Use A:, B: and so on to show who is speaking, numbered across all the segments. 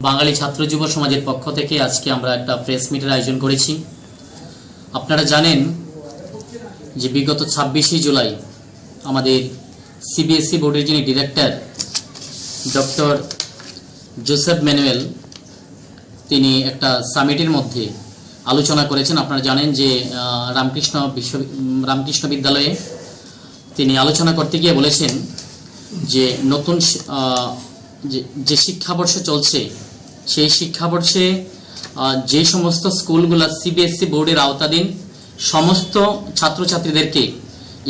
A: বাঙালি ছাত্র যুব সমাজের পক্ষ থেকে আজকে আমরা একটা প্রেস মিটের আয়োজন করেছি। আপনারা জানেন যে বিগত 26শে জুলাই আমাদের সিবিএসই বোর্ডের যিনি ডিরেক্টর ডক্টর জোসেফ ম্যানুয়েল তিনি একটা সামিটের মধ্যে আলোচনা করেছেন। আপনারা জানেন যে রামকৃষ্ণ বিদ্যালয়ে তিনি আলোচনা করতে গিয়ে বলেছেন যে নতুন যে শিক্ষাবর্ষ চলছে সেই শিক্ষাবর্ষে যে সমস্ত স্কুলগুলো সিবিএসই বোর্ডের আওতাধীন সমস্ত ছাত্রছাত্রীদেরকে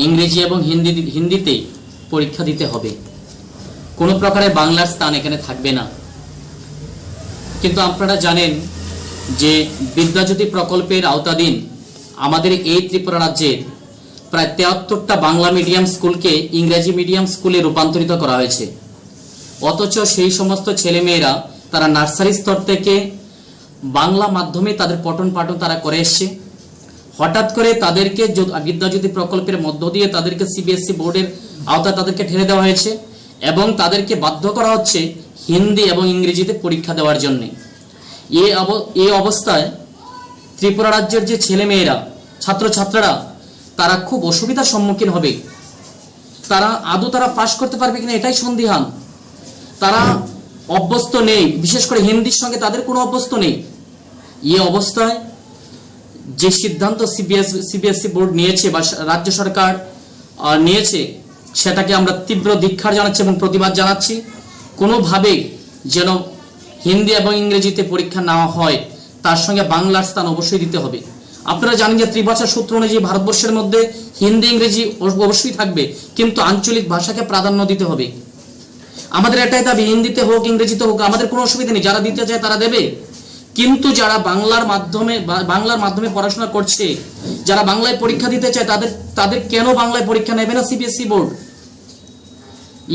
A: ইংরেজি এবং হিন্দিতে পরীক্ষা দিতে হবে, কোনো প্রকারে বাংলার স্থান এখানে থাকবে না। কিন্তু আপনারা জানেন যে বিদ্যাজ্যোতি প্রকল্পের আওতাধীন আমাদের এই ত্রিপুরা রাজ্যের প্রায় 73টা বাংলা মিডিয়াম স্কুলকে ইংরেজি মিডিয়াম স্কুলে রূপান্তরিত করা হয়েছে। অথচ সেই সমস্ত ছেলেমেয়েরা তারা নার্সারি স্তর থেকে বাংলা মাধ্যমে তাদের পঠন পাঠন তারা করে এসছে। হঠাৎ করে তাদেরকে বিদ্যাজ্যোতি প্রকল্পের মধ্য দিয়ে তাদেরকে সিবিএসই বোর্ডের আওতায় তাদেরকে ঠেলে দেওয়া হয়েছে এবং তাদেরকে বাধ্য করা হচ্ছে হিন্দি এবং ইংরেজিতে পরীক্ষা দেওয়ার জন্য। এই অবস্থায় ত্রিপুরা রাজ্যের যে ছেলেমেয়েরা ছাত্রছাত্রীরা তারা খুব অসুবিধার সম্মুখীন হবে। তারা পাশ করতে পারবে কিনা এটাই সন্দিহান। তারা অভ্যস্ত নেই, বিশেষ করে হিন্দির সঙ্গে তাদের কোনো অভ্যস্ত নেই। এই অবস্থায় যে সিদ্ধান্ত সিবিএসই বোর্ড নিয়েছে বা রাজ্য সরকার নিয়েছে সেটাকে আমরা তীব্র ধিক্কার জানাচ্ছি এবং প্রতিবাদ জানাচ্ছি। কোনোভাবে যেন হিন্দি এবং ইংরেজিতে পরীক্ষা নেওয়া হয়, তার সঙ্গে বাংলার স্থান অবশ্যই দিতে হবে। আপনারা জানেন যে ত্রিভাষা সূত্র অনুযায়ী ভারতবর্ষের মধ্যে হিন্দি ইংরেজি অবশ্যই থাকবে, কিন্তু আঞ্চলিক ভাষাকে প্রাধান্য দিতে হবে। আমাদের এটাই দাবি, হিন্দিতে হোক ইংরেজিতে হোক আমাদের কোনো অসুবিধা নেই, যারা দিতে চায় তারা দেবে। কিন্তু যারা বাংলার মাধ্যমে পড়াশোনা করছে, যারা বাংলায় পরীক্ষা দিতে চায় তাদের কেন বাংলায় পরীক্ষা নেবে না সিবিএসই বোর্ড?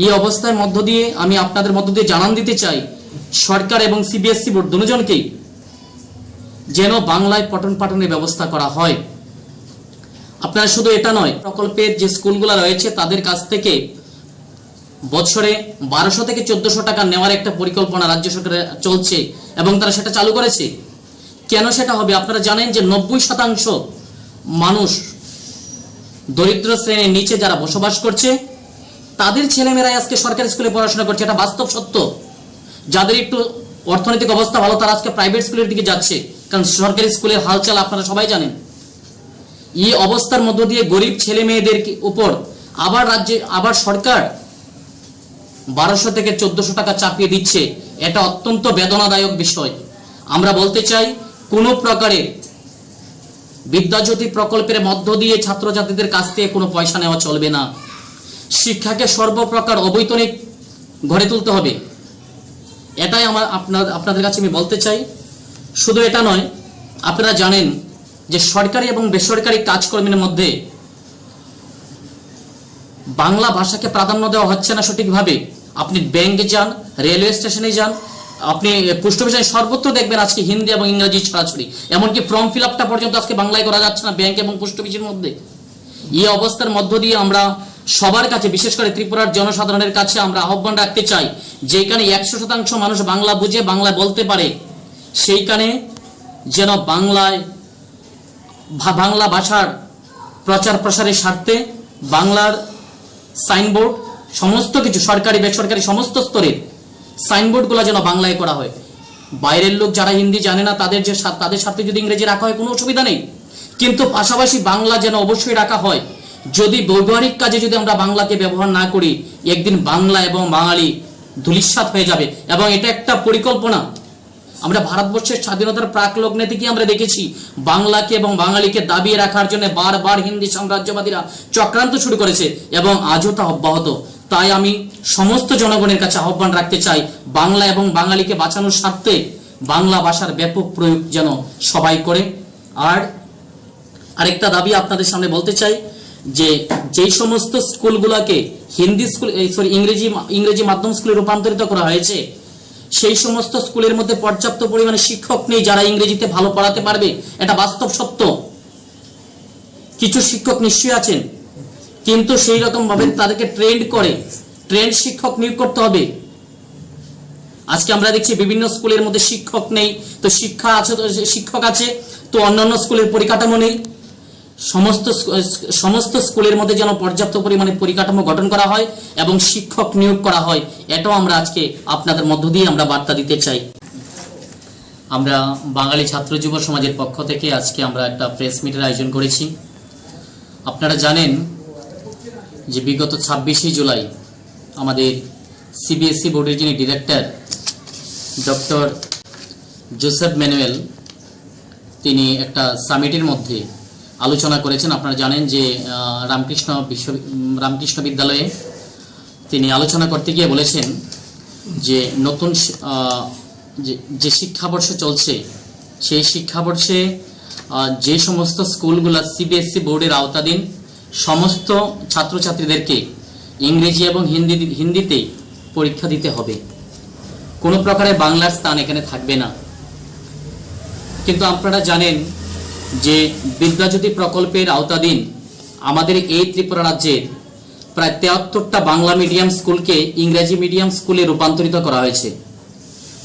A: এই অবস্থার মধ্য দিয়ে আমি আপনাদের মধ্য দিয়ে জানান দিতে চাই সরকার এবং সিবিএসই বোর্ড দুজনকেই যেন বাংলায় পঠন পাঠনের ব্যবস্থা করা হয়। আপনারা শুধু এটা নয়, প্রকল্পের যে স্কুলগুলো রয়েছে তাদের কাছ থেকে বছরে 1200 থেকে 1400 টাকা নেওয়ার একটা পরিকল্পনা রাজ্য সরকারের চলছে এবং তারা সেটা চালু করেছে। কেন সেটা হবে? আপনারা জানেন যে 90% মানুষ দরিদ্র শ্রেণীর নিচে যারা বসবাস করছে তাদের ছেলেমেয়েরাই আজকে সরকারি স্কুলে পড়াশোনা করছে। এটা বাস্তব সত্য। যাদের একটু অর্থনৈতিক অবস্থা ভালো তারা আজকে প্রাইভেট স্কুলের দিকে যাচ্ছে, কারণ সরকারি স্কুলের হালচাল আপনারা সবাই জানেন। এই অবস্থার মধ্য দিয়ে গরিব ছেলে মেয়েদের উপর আবার সরকার 1200 থেকে 1400 টাকা চাপিয়ে দিচ্ছে। এটা অত্যন্ত বেদনাদায়ক বিষয়। আমরা বলতে চাই কোনো প্রকারে বিদ্যাজ্যোতি প্রকল্পের মধ্য দিয়ে ছাত্রছাত্রীদের কাছ থেকে কোনো পয়সা নেওয়া চলবে না। শিক্ষাকে সর্বপ্রকার অবৈতনিক গড়ে তুলতে হবে, এটাই আমার আপনাদের কাছে আমি বলতে চাই। শুধু এটা নয়, আপনারা জানেন যে সরকারি এবং বেসরকারি কাজকর্মের মধ্যে বাংলা ভাষাকে প্রাধান্য দেওয়া হচ্ছে না সঠিকভাবে। আপনি ব্যাংকে যান, রেলওয়ে স্টেশনে যান, আপনি পোস্ট অফিসে, সর্বত্র দেখবেন আজকে হিন্দি এবং ইংরেজি ছড়াছড়ি। এমনকি ফর্ম ফিল আপটা পর্যন্ত আজকে বাংলায় করা যাচ্ছে না ব্যাংক এবং পোস্ট অফিসের মধ্যে। এই অবস্থার মধ্য দিয়ে আমরা সবার কাছে, বিশেষ করে ত্রিপুরার জনসাধারণের কাছে আমরা আহ্বান রাখতে চাই, যেখানে 100% মানুষ বাংলা বুঝে, বাংলা বলতে পারে, সেইখানে যেন বাংলা ভাষার প্রচার প্রসারের স্বার্থে বাংলার সাইনবোর্ড, সমস্ত কিছু সরকারি বেসরকারি সমস্ত স্তরের সাইনবোর্ডগুলো যেন বাংলায় করা হয়। বাইরের লোক যারা হিন্দি জানে না তাদের সাথে যদি ইংরেজি রাখা হয় কোনো অসুবিধা নেই, কিন্তু পাশাপাশি বাংলা যেন অবশ্যই রাখা হয়। যদি বৈবাহিক কাজে যদি আমরা বাংলাকে ব্যবহার না করি, একদিন বাংলা এবং বাঙালি ধূলিসাৎ হয়ে যাবে। এবং এটা একটা পরিকল্পনা। আমরা ভারতবর্ষের স্বাধীনতার প্রাক লগ্নে থেকে আমরা দেখেছি বাংলাকে এবং বাঙালিকে দাবিয়ে রাখার জন্য বারবার হিন্দি সাম্রাজ্যবাদীরা চক্রান্ত শুরু করেছে এবং আজও তা অব্যাহত। তাই আমি সমস্ত জনগণের কাছে আহ্বান রাখতে চাই, বাংলা এবং বাঙালিকে বাঁচানোর স্বার্থে বাংলা ভাষার ব্যাপক প্রয়োগ যেন সবাই করে। আর আরেকটা দাবি আপনাদের সামনে বলতে চাই যে যেই সমস্ত স্কুলগুলোকে ইংরেজি মাধ্যম স্কুলে রূপান্তরিত করা হয়েছে সেই সমস্ত স্কুলের মধ্যে পর্যাপ্ত পরিমাণে শিক্ষক নেই যারা ইংরেজিতে ভালো পড়াতে পারবে। এটা বাস্তব সত্য। কিছু শিক্ষক নিশ্চয়ই আছেন, কিন্তু সেই রকম ভাবে তাদেরকে ট্রেন্ড শিক্ষক নিয়োগ করতে হবে। আজকে আমরা দেখছি বিভিন্ন স্কুলের মধ্যে শিক্ষক নেই, তো শিক্ষক আছে তো অন্যান্য স্কুলের পরিকাঠামো নেই। সমস্ত স্কুলের মধ্যে যেন পর্যাপ্ত পরিমাণে পরিকাঠামো গঠন করা হয় এবং শিক্ষক নিয়োগ করা হয়, এটাও আমরা আজকে আপনাদের মধ্য দিয়ে আমরা বার্তা দিতে চাই। আমরা বাঙালি ছাত্র যুব সমাজের পক্ষ থেকে আজকে আমরা একটা প্রেস মিটের আয়োজন করেছি। আপনারা জানেন যে বিগত 26শে জুলাই আমাদের সিবিএসই বোর্ডের যিনি ডিরেক্টর ডক্টর জোসেফ ম্যানুয়েল, তিনি একটা সামিটের মধ্যে আলোচনা করেছেন। আপনারা জানেন যে রামকৃষ্ণ বিদ্যালয়ে তিনি আলোচনা করতে গিয়ে বলেছেন যে নতুন যে শিক্ষাবর্ষ চলছে সেই শিক্ষাবর্ষে যে সমস্ত স্কুলগুলো সিবিএসই বোর্ডের আওতাধীন সমস্ত ছাত্রছাত্রীদেরকে ইংরেজি এবং হিন্দিতে পরীক্ষা দিতে হবে, কোনো প্রকারের বাংলার স্থান এখানে থাকবে না। কিন্তু আপনারা জানেন যে বিদ্যাজ্যোতি প্রকল্পের আওতাধীন আমাদের এই ত্রিপুরা রাজ্যের প্রায় 73টা বাংলা মিডিয়াম স্কুলকে ইংরেজি মিডিয়াম স্কুলে রূপান্তরিত করা হয়েছে।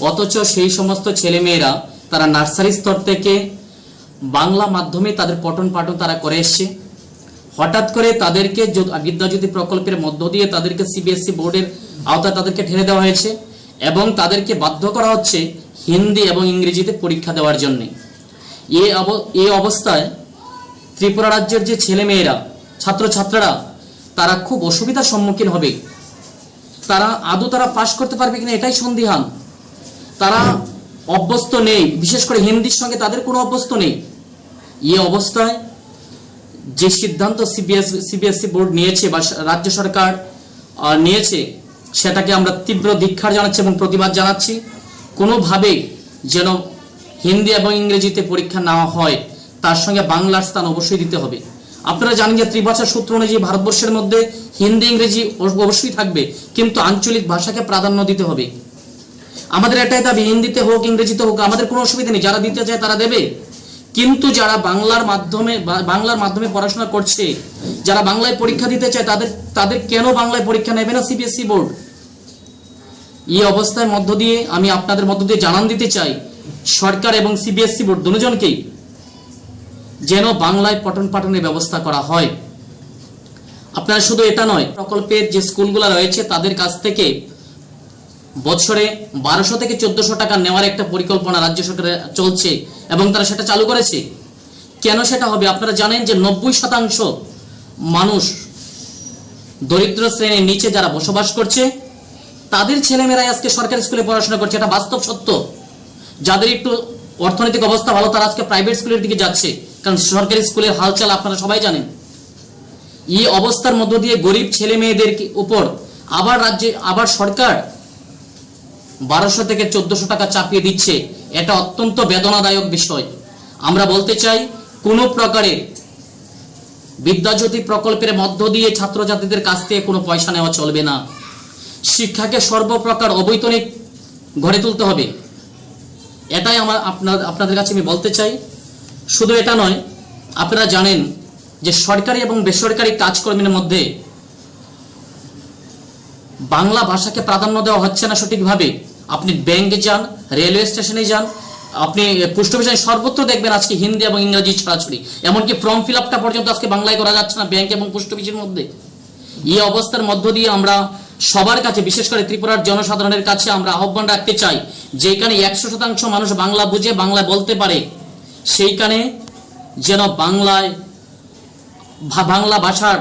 A: অথচ সেই সমস্ত ছেলেমেয়েরা তারা নার্সারি স্তর থেকে বাংলা মাধ্যমে তাদের পঠন পাঠন তারা করে এসছে। হঠাৎ করে তাদেরকে বিদ্যাজ্যোতি প্রকল্পের মধ্য দিয়ে তাদেরকে সিবিএসই বোর্ডের আওতায় তাদেরকে ঠেলে দেওয়া হয়েছে এবং তাদেরকে বাধ্য করা হচ্ছে হিন্দি এবং ইংরেজিতে পরীক্ষা দেওয়ার জন্য। এই অবস্থায় ত্রিপুরা রাজ্যের যে ছেলেমেয়েরা ছাত্রছাত্রীরা তারা খুব অসুবিধার সম্মুখীন হবে। তারা পাশ করতে পারবে কিনা এটাই সন্দিহান। তারা অভ্যস্ত নেই, বিশেষ করে হিন্দির সঙ্গে তাদের কোনো অভ্যস্ত নেই। এই অবস্থায় যে সিদ্ধান্ত সিবিএসই বোর্ড নিয়েছে বা রাজ্য সরকার নিয়েছে সেটাকে আমরা তীব্র ধিক্কার জানাচ্ছি এবং প্রতিবাদ জানাচ্ছি। কোনোভাবে যেন হিন্দি এবং ইংরেজিতে পরীক্ষা নেওয়া হয়, তার সঙ্গে বাংলার স্থান অবশ্যই দিতে হবে। আপনারা জানেন যে ত্রিভাষা সূত্র অনুযায়ী ভারতবর্ষের মধ্যে হিন্দি ইংরেজি অবশ্যই থাকবে, কিন্তু আঞ্চলিক ভাষাকে প্রাধান্য দিতে হবে। আমাদের এটাই দাবি, হিন্দিতে হোক ইংরেজিতে হোক আমাদের কোনো অসুবিধা নেই, যারা দিতে চায় তারা দেবে। কিন্তু যারা বাংলার মাধ্যমে পড়াশোনা করছে, যারা বাংলায় পরীক্ষা দিতে চায় তাদের কেন বাংলায় পরীক্ষা নেবে না সিবিএসই বোর্ড? এই অবস্থার মধ্য দিয়ে আমি আপনাদের মধ্য দিয়ে জানান দিতে চাই সরকার এবং সিবিএসই বোর্ড দুজনকেই যেন বাংলায় পঠন পাঠনের ব্যবস্থা করা হয়। আপনারা শুধু এটা নয়, প্রকল্পের যে স্কুলগুলো রয়েছে তাদের কাছ থেকে বছরে 1200 থেকে 1400 টাকা নেওয়ার একটা পরিকল্পনা রাজ্য সরকারের চলছে এবং তারা সেটা চালু করেছে। কেন সেটা হবে? আপনারা জানেন যে 90% মানুষ দরিদ্র শ্রেণীর নিচে যারা বসবাস করছে তাদের ছেলেমেয়েরাই আজকে সরকারি স্কুলে পড়াশোনা করছে, এটা বাস্তব সত্য। যাদের একটু অর্থনৈতিক অবস্থা ভালো তারা আজকে প্রাইভেট স্কুলের দিকে যাচ্ছে, কারণ সরকারি স্কুলের হালচাল আপনারা সবাই জানেন। এই অবস্থার মধ্য দিয়ে গরিব ছেলে মেয়েদের উপর আবার সরকার 1200 থেকে 1400 টাকা চাপিয়ে দিচ্ছে, এটা অত্যন্ত বেদনাদায়ক বিষয়। আমরা বলতে চাই কোনো প্রকারের বিদ্যাজ্যোতি প্রকল্পের মধ্য দিয়ে ছাত্রছাত্রীদের কাছ থেকে কোনো পয়সা নেওয়া চলবে না। শিক্ষাকে সর্বপ্রকার অবৈতনিক গড়ে তুলতে হবে, এটাই আপনাদের কাছে আমি বলতে চাই। শুধু এটা নয়, আপনারা জানেন যে সরকারি এবং বেসরকারি কাজকর্মের মধ্যে বাংলা ভাষাকে প্রাধান্য দেওয়া হচ্ছে না সঠিকভাবে। আপনি ব্যাংকে যান, রেলওয়ে স্টেশনে যান, আপনি পোস্ট অফিসে সর্বত্র দেখবেন আজকে হিন্দি এবং ইংরেজি ছড়াছড়ি। এমনকি ফর্ম ফিল আপটা পর্যন্ত আজকে বাংলায় করা যাচ্ছে না ব্যাংক এবং পোস্ট অফিসের মধ্যে। এই অবস্থার মধ্য দিয়ে আমরা সবার কাছে, বিশেষ করে ত্রিপুরার জনসাধারণের কাছে আমরা আহ্বান রাখতে চাই, যেখানে 100% মানুষ বাংলা বুঝে, বাংলা বলতে পারে, সেইখানে যেন বাংলা ভাষার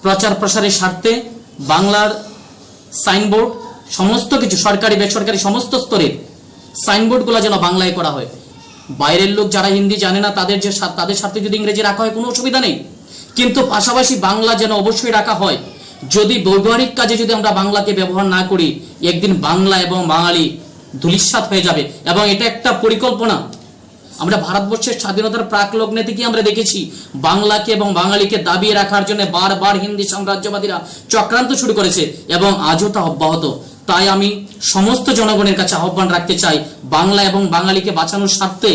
A: প্রচার প্রসারের স্বার্থে বাংলার সাইনবোর্ড, সমস্ত কিছু সরকারি বেসরকারি সমস্ত স্তরের সাইনবোর্ডগুলো যেন বাংলায় করা হয়। বাইরের লোক যারা হিন্দি জানে না তাদের সাথে যদি ইংরেজি রাখা হয় কোনো অসুবিধা নেই, কিন্তু পাশাপাশি বাংলা যেন অবশ্যই রাখা হয়। যদি বৈবাহিক কাজে যদি আমরা বাংলাকে ব্যবহার না করি, একদিন বাংলা এবং বাঙালি ধূলিসাৎ হয়ে যাবে। এবং এটা একটা পরিকল্পনা। আমরা ভারতবর্ষের স্বাধীনতার প্রাক লগ্নে থেকে আমরা দেখেছি বাংলাকে এবং বাঙালিকে দাবিয়ে রাখার জন্য বারবার হিন্দি সাম্রাজ্যবাদীরা চক্রান্ত শুরু করেছে এবং আজও তা অব্যাহত। তাই আমি সমস্ত জনগণের কাছে আহ্বান রাখতে চাই, বাংলা এবং বাঙালিকে বাঁচানোর স্বার্থে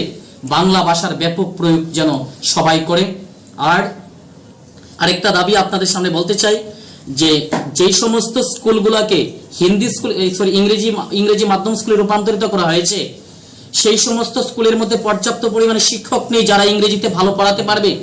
A: বাংলা ভাষার ব্যাপক প্রয়োগ যেন সবাই করে। আর আরেকটা দাবি আপনাদের সামনে বলতে চাই যে যেই সমস্ত স্কুলগুলোকে হিন্দি স্কুল ইংরেজি মাধ্যম স্কুলে রূপান্তরিত করা হয়েছে সেই সমস্ত স্কুলের মধ্যে পর্যাপ্ত পরিমাণে শিক্ষক নেই যারা ইংরেজিতে ভালো পড়াতে পারবে।